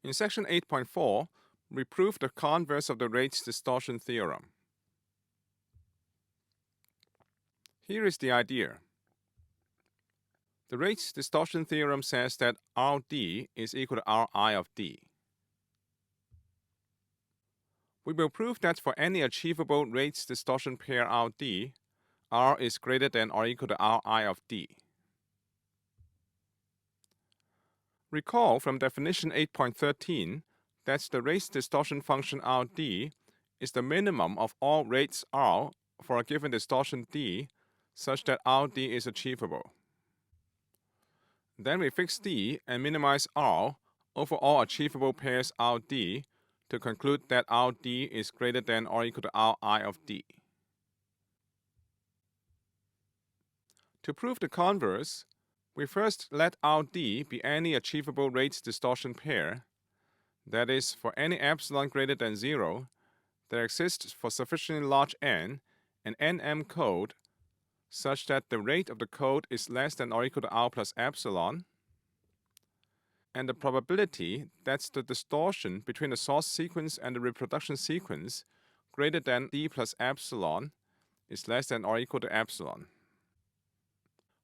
In section 8.4, we prove the converse of the rates distortion theorem. Here is the idea. The rates distortion theorem says that Rd is equal to Ri of d. We will prove that for any achievable rates distortion pair Rd, R is greater than or equal to Ri of d. Recall from definition 8.13 that the rates distortion function Rd is the minimum of all rates R for a given distortion d such that Rd is achievable. Then we fix d and minimize R over all achievable pairs Rd to conclude that Rd is greater than or equal to Ri of d. To prove the converse, we first let Rd be any achievable rates distortion pair, that is, for any epsilon greater than 0 that exists for sufficiently large n and nm code such that the rate of the code is less than or equal to R plus epsilon, and the probability that the distortion between the source sequence and the reproduction sequence greater than d plus epsilon is less than or equal to epsilon,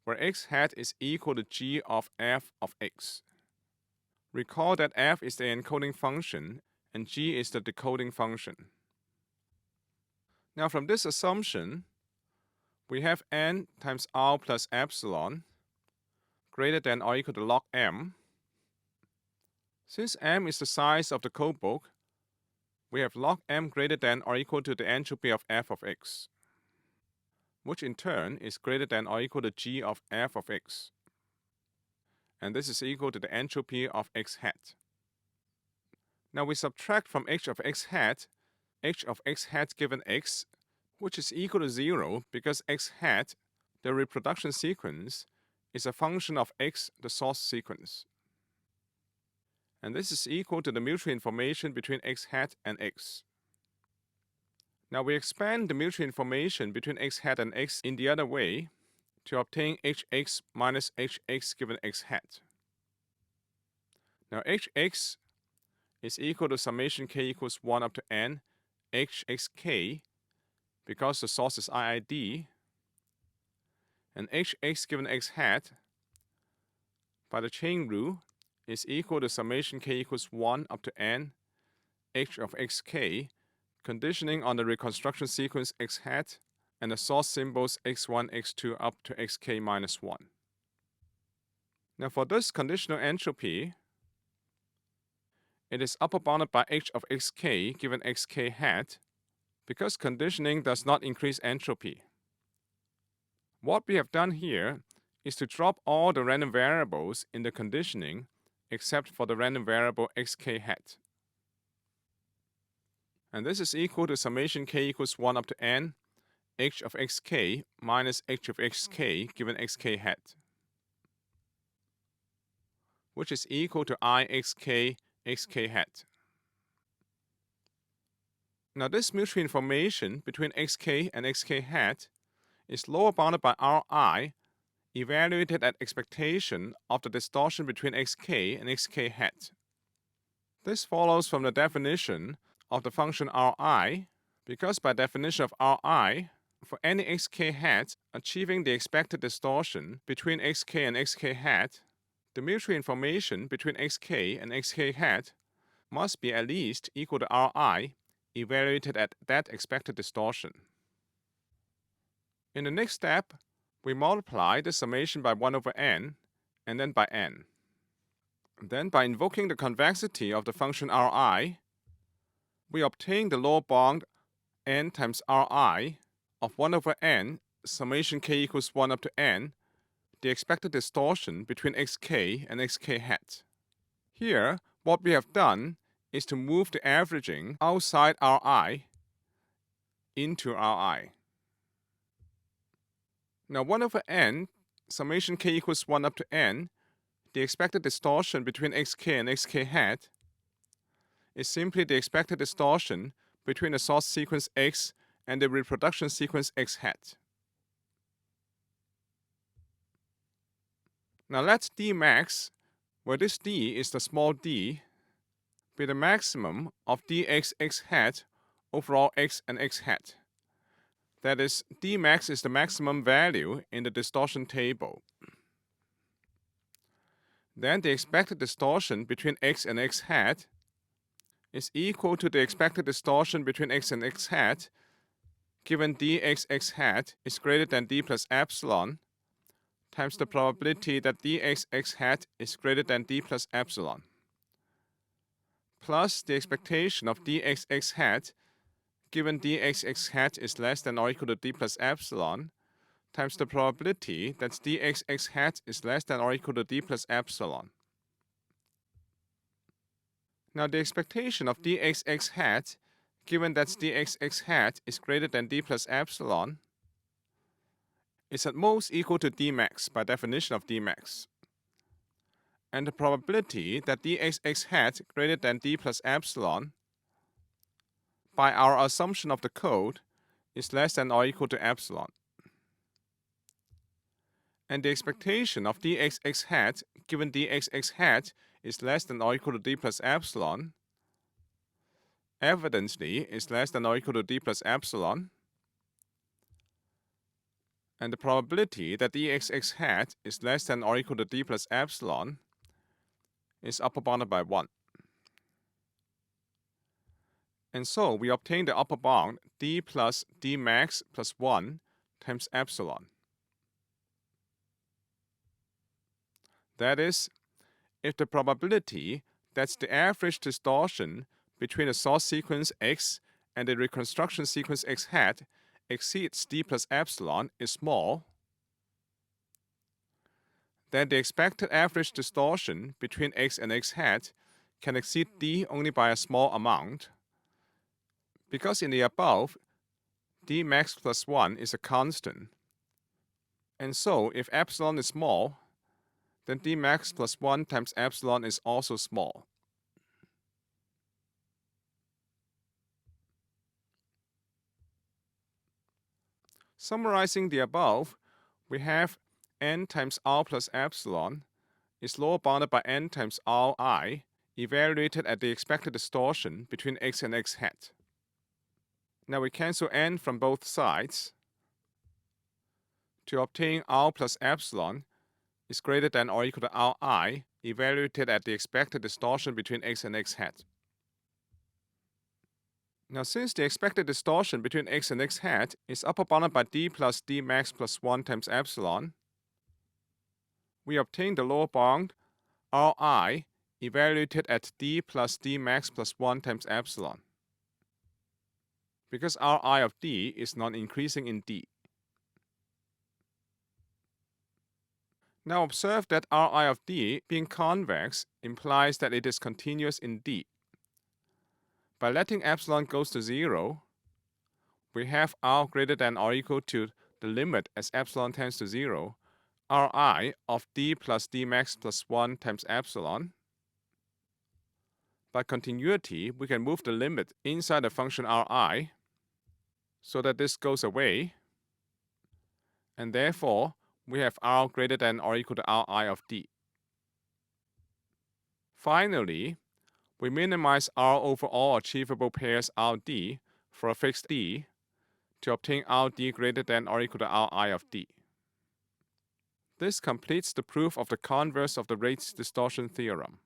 where x hat is equal to g of f of x. Recall that f is the encoding function and g is the decoding function. Now from this assumption, we have n times R plus epsilon greater than or equal to log m. Since m is the size of the codebook, we have log m greater than or equal to the entropy of f of x, which in turn is greater than or equal to g of f of x. And this is equal to the entropy of x hat. Now we subtract from h of x hat given x, which is equal to 0 because x hat, the reproduction sequence, is a function of x, the source sequence. And this is equal to the mutual information between x hat and x. Now we expand the mutual information between x hat and x in the other way to obtain hx minus hx given x hat. Now hx is equal to summation k equals 1 up to n hxk because the source is IID, and hx given x hat by the chain rule is equal to summation k equals 1 up to n h of xk, conditioning on the reconstruction sequence x hat and the source symbols x1, x2 up to xk minus 1. Now for this conditional entropy, it is upper bounded by h of xk given xk hat because conditioning does not increase entropy. What we have done here is to drop all the random variables in the conditioning except for the random variable xk hat. And this is equal to summation k equals 1 up to n h of xk minus h of xk given xk hat, which is equal to I xk xk hat. Now this mutual information between xk and xk hat is lower bounded by Ri evaluated at expectation of the distortion between xk and xk hat. This follows from the definition of the function Ri, because by definition of Ri, for any xk hat achieving the expected distortion between xk and xk hat, the mutual information between xk and xk hat must be at least equal to Ri evaluated at that expected distortion. In the next step, we multiply the summation by 1 over n and then by n. Then by invoking the convexity of the function Ri, we obtain the lower bound n times Ri of 1 over n summation k equals 1 up to n, the expected distortion between xk and xk hat. Here, what we have done is to move the averaging outside Ri into Ri. Now 1 over n summation k equals 1 up to n, the expected distortion between xk and xk hat, is simply the expected distortion between the source sequence x and the reproduction sequence x hat. Now let d max, where this d is the small d, be the maximum of dx x hat over all x and x hat. That is, d max is the maximum value in the distortion table. Then the expected distortion between x and x hat is equal to the expected distortion between x and x hat given dx x hat is greater than d plus epsilon times the probability that dx x hat is greater than d plus epsilon, plus the expectation of dx x hat given dx x hat is less than or equal to d plus epsilon times the probability that dx x hat is less than or equal to d plus epsilon. Now the expectation of dx x hat given that dx x hat is greater than d plus epsilon is at most equal to d max by definition of d max. And the probability that dx x hat greater than d plus epsilon by our assumption of the code is less than or equal to epsilon. And the expectation of dx x hat given dx x hat is less than or equal to d plus epsilon evidently is less than or equal to d plus epsilon, and the probability that dx x hat is less than or equal to d plus epsilon is upper bounded by 1. And so we obtain the upper bound d plus d max plus 1 times epsilon. That is, if the probability that the average distortion between the source sequence x and the reconstruction sequence x hat exceeds d plus epsilon is small, then the expected average distortion between x and x hat can exceed d only by a small amount, because in the above, d max plus 1 is a constant. And so if epsilon is small, then d max plus 1 times epsilon is also small. Summarizing the above, we have n times r plus epsilon is lower bounded by n times ri, evaluated at the expected distortion between x and x hat. Now we cancel n from both sides to obtain r plus epsilon is greater than or equal to ri, evaluated at the expected distortion between x and x hat. Now since the expected distortion between x and x hat is upper bounded by d plus d max plus 1 times epsilon, we obtain the lower bound ri evaluated at d plus d max plus 1 times epsilon, because ri of d is non-increasing in d. Now observe that Ri of d being convex implies that it is continuous in d. By letting epsilon goes to 0, we have R greater than or equal to the limit as epsilon tends to 0, Ri of d plus d max plus 1 times epsilon. By continuity, we can move the limit inside the function Ri so that this goes away, and therefore we have R greater than or equal to Ri of d. Finally, we minimize R over all achievable pairs Rd for a fixed d to obtain Rd greater than or equal to Ri of d. This completes the proof of the converse of the rate distortion theorem.